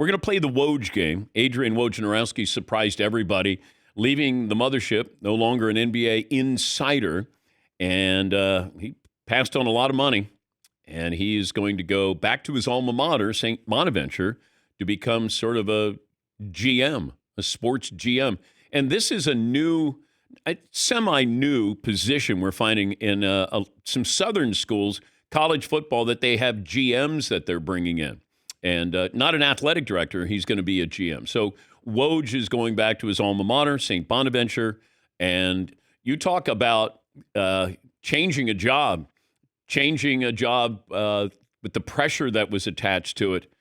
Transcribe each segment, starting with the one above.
We're going to play the Woj game. Adrian Wojnarowski surprised everybody, leaving the mothership, no longer an NBA insider, and he passed on a lot of money, and he's going to go back to his alma mater, St. Bonaventure, to become sort of a GM, a sports GM. And this is a semi-new position we're finding in some southern schools, college football, that they have GMs that they're bringing in. And not an athletic director, he's going to be a GM. So Woj is going back to his alma mater, St. Bonaventure. And you talk about changing a job with the pressure that was attached to it.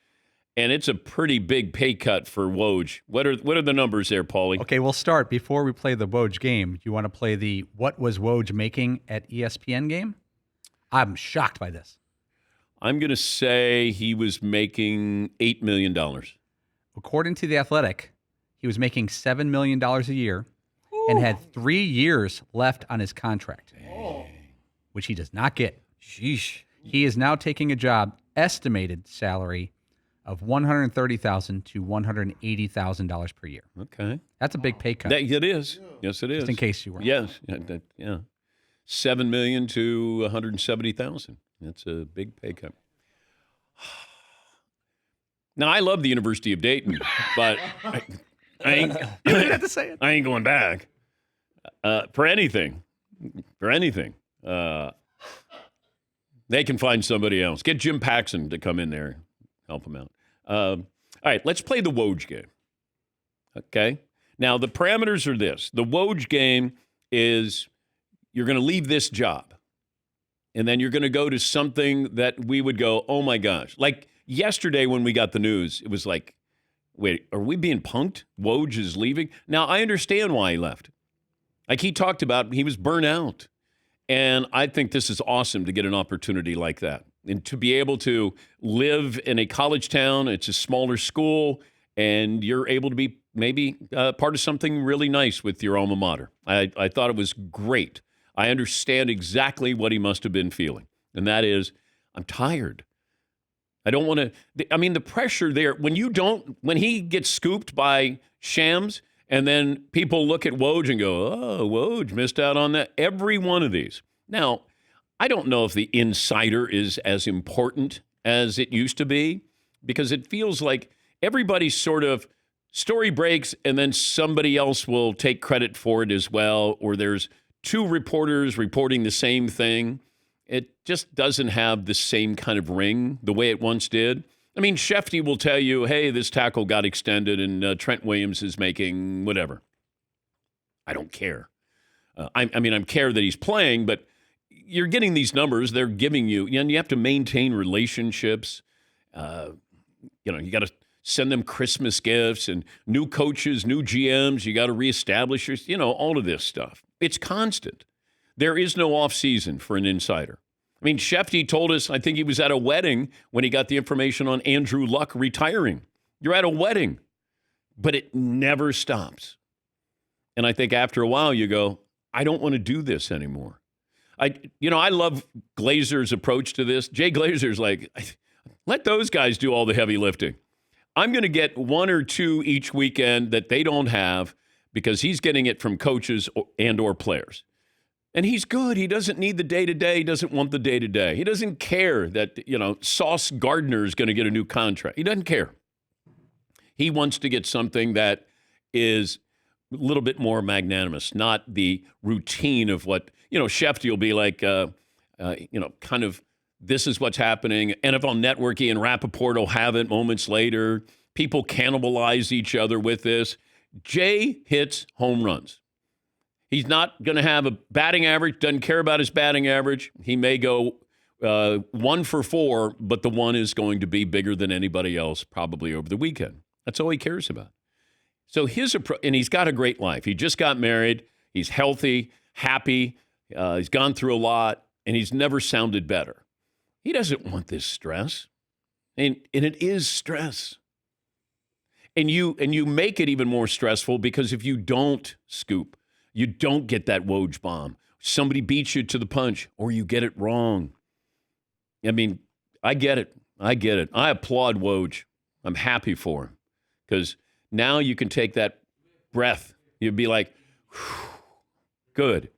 And it's a pretty big pay cut for Woj. What are the numbers there, Paulie? Okay, we'll start. Before we play the Woj game, you want to play the What Was Woj Making at ESPN game? I'm shocked by this. I'm going to say he was making $8 million. According to The Athletic, he was making $7 million a year and had 3 years left on his contract, which he does not get. Sheesh. He is now taking a job, estimated salary of $130,000 to $180,000 per year. Okay. That's a big pay cut. It is. Yes, it is. Just in case you weren't. Yes. Yeah. $7 million to $170,000. That's a big pay cut. Now, I love the University of Dayton, but I ain't, You didn't have to say it. I ain't going back for anything. They can find somebody else. Get Jim Paxson to come in there, help him out. All right, let's play the Woj game. Okay? Now, the parameters are this. The Woj game is you're going to leave this job, and then you're going to go to something that we would go, oh, my gosh. Like yesterday when we got the news, it was like, wait, are we being punked? Woj is leaving? Now, I understand why he left. Like he talked about, he was burnt out. And I think this is awesome to get an opportunity like that. And to be able to live in a college town, it's a smaller school, and you're able to be maybe part of something really nice with your alma mater. I thought it was great. I understand exactly what he must have been feeling. And that is, I'm tired. I don't want to, the pressure there, when he gets scooped by Shams, and then people look at Woj and go, oh, Woj missed out on that. Every one of these. Now, I don't know if the insider is as important as it used to be, because it feels like everybody's sort of story breaks and then somebody else will take credit for it as well, or there's two reporters reporting the same thing. It just doesn't have the same kind of ring the way it once did. I mean, Shefty will tell you, hey, this tackle got extended and Trent Williams is making whatever. I don't care. I care that he's playing, but you're getting these numbers. They're giving you, and you have to maintain relationships. You got to send them Christmas gifts and new coaches, new GMs. You got to reestablish all of this stuff. It's constant. There is no off season for an insider. I mean, Shefty told us, I think he was at a wedding when he got the information on Andrew Luck retiring. You're at a wedding, but it never stops. And I think after a while you go, I don't want to do this anymore. I love Glazer's approach to this. Jay Glazer's like, let those guys do all the heavy lifting. I'm going to get one or two each weekend that they don't have because he's getting it from coaches and/or players. And he's good. He doesn't need the day-to-day. He doesn't want the day-to-day. He doesn't care that, Sauce Gardner is going to get a new contract. He doesn't care. He wants to get something that is a little bit more magnanimous, not the routine of what, Shefty will be like, kind of, this is what's happening. NFL Network, Ian Rappaport will have it moments later. People cannibalize each other with this. Jay hits home runs. He's not going to have a batting average, doesn't care about his batting average. He may go 1 for 4, but the one is going to be bigger than anybody else probably over the weekend. That's all he cares about. So his approach, and he's got a great life. He just got married. He's healthy, happy. He's gone through a lot, and he's never sounded better. He doesn't want this stress, and it is stress. And you make it even more stressful because if you don't scoop, you don't get that Woj bomb. Somebody beats you to the punch, or you get it wrong. I mean, I get it. I applaud Woj. I'm happy for him because now you can take that breath. You'd be like, whew, good.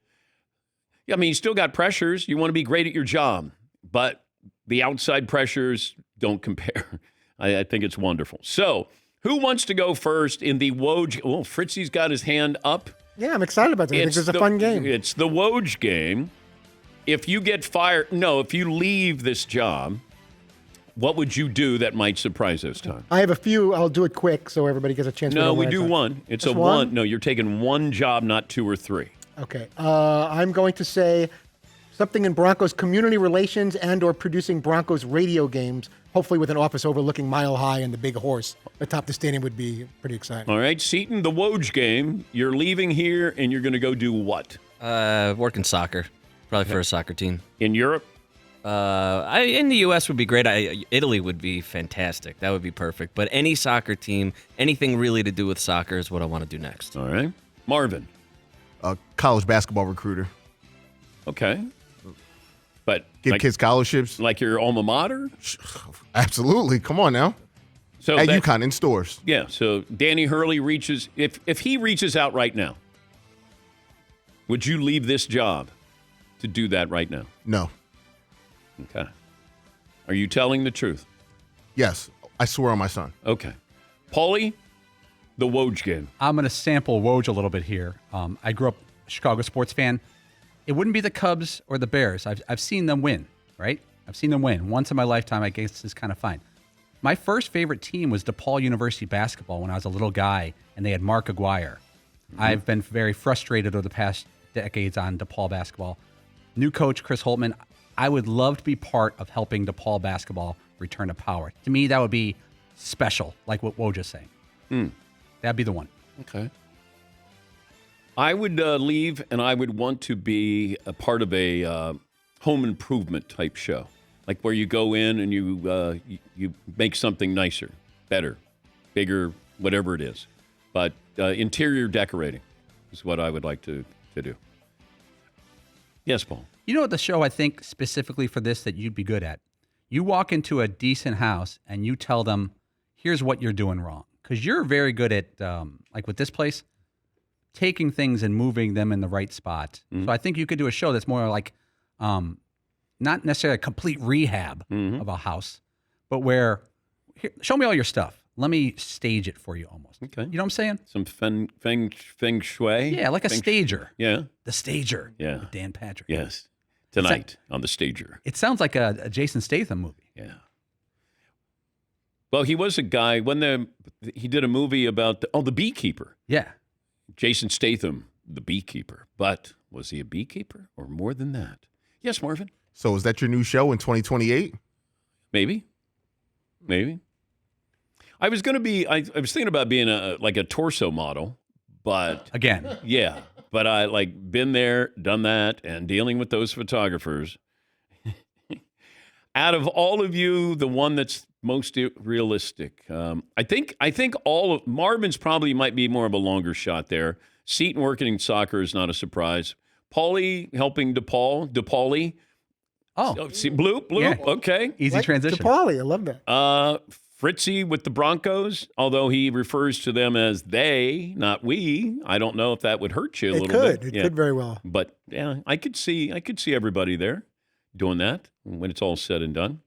I mean, you still got pressures. You want to be great at your job, but the outside pressures don't compare. I think it's wonderful. So, who wants to go first in the Woj? Oh, Fritzy's got his hand up. Yeah, I'm excited about this. I think this is a fun game. It's the Woj game. If you get fired, if you leave this job, what would you do that might surprise this time? I have a few. I'll do it quick so everybody gets a chance. No, we do one. It's Just a one. No, you're taking one job, not two or three. Okay. I'm going to say something in Broncos community relations and or producing Broncos radio games, hopefully with an office overlooking Mile High and the big horse atop the stadium would be pretty exciting. All right, Seton, the Woj game. You're leaving here and you're going to go do what? Working soccer. Probably for a soccer team. In Europe? In the U.S. would be great. Italy would be fantastic. That would be perfect. But any soccer team, anything really to do with soccer is what I want to do next. All right. Marvin? A college basketball recruiter. Okay. But Give kids scholarships. Like your alma mater? Absolutely. Come on now. So at UConn in stores. Yeah. So Danny Hurley reaches, if he reaches out right now, would you leave this job to do that right now? No. Okay. Are you telling the truth? Yes. I swear on my son. Okay. Paulie, the Woj game. I'm going to sample Woj a little bit here. I grew up a Chicago sports fan. It wouldn't be the Cubs or the Bears. I've seen them win, right? I've seen them win. Once in my lifetime, I guess is kind of fine. My first favorite team was DePaul University basketball when I was a little guy, and they had Mark Aguirre. I've been very frustrated over the past decades on DePaul basketball. New coach, Chris Holtman. I would love to be part of helping DePaul basketball return to power. To me, that would be special, like what Woj is saying. That'd be the one. Okay. I would leave, and I would want to be a part of a home improvement type show, like where you go in and you make something nicer, better, bigger, whatever it is. But interior decorating is what I would like to do. Yes, Paul. You know what the show I think specifically for this that you'd be good at? You walk into a decent house and you tell them, here's what you're doing wrong. Because you're very good at, like with this place, taking things and moving them in the right spot. So I think you could do a show that's more like, not necessarily a complete rehab of a house, but where, here, show me all your stuff. Let me stage it for you almost. Okay. You know what I'm saying? Some feng shui? Yeah, like a stager. Yeah. The Stager. Yeah. With Dan Patrick. Yes. Tonight on The Stager. It sounds like a Jason Statham movie. Yeah. Well, he was a guy he did a movie about the beekeeper. Yeah. Jason Statham, the beekeeper. But was he a beekeeper or more than that? Yes, Marvin. So is that your new show in 2028? Maybe. I was going to be. I was thinking about being a torso model, but Again. yeah. But I been there, done that, and dealing with those photographers. Out of all of you, the one that's most realistic, I think all of Marvin's probably might be more of a longer shot there. Seton working in soccer is not a surprise. Paulie helping DePaulie. Oh, See, bloop. Yeah. Okay. Easy transition. Paulie, I love that. Fritzy with the Broncos, although he refers to them as they, not we. I don't know if that would hurt you a little bit. It could very well. But yeah, I could see everybody there doing that when it's all said and done.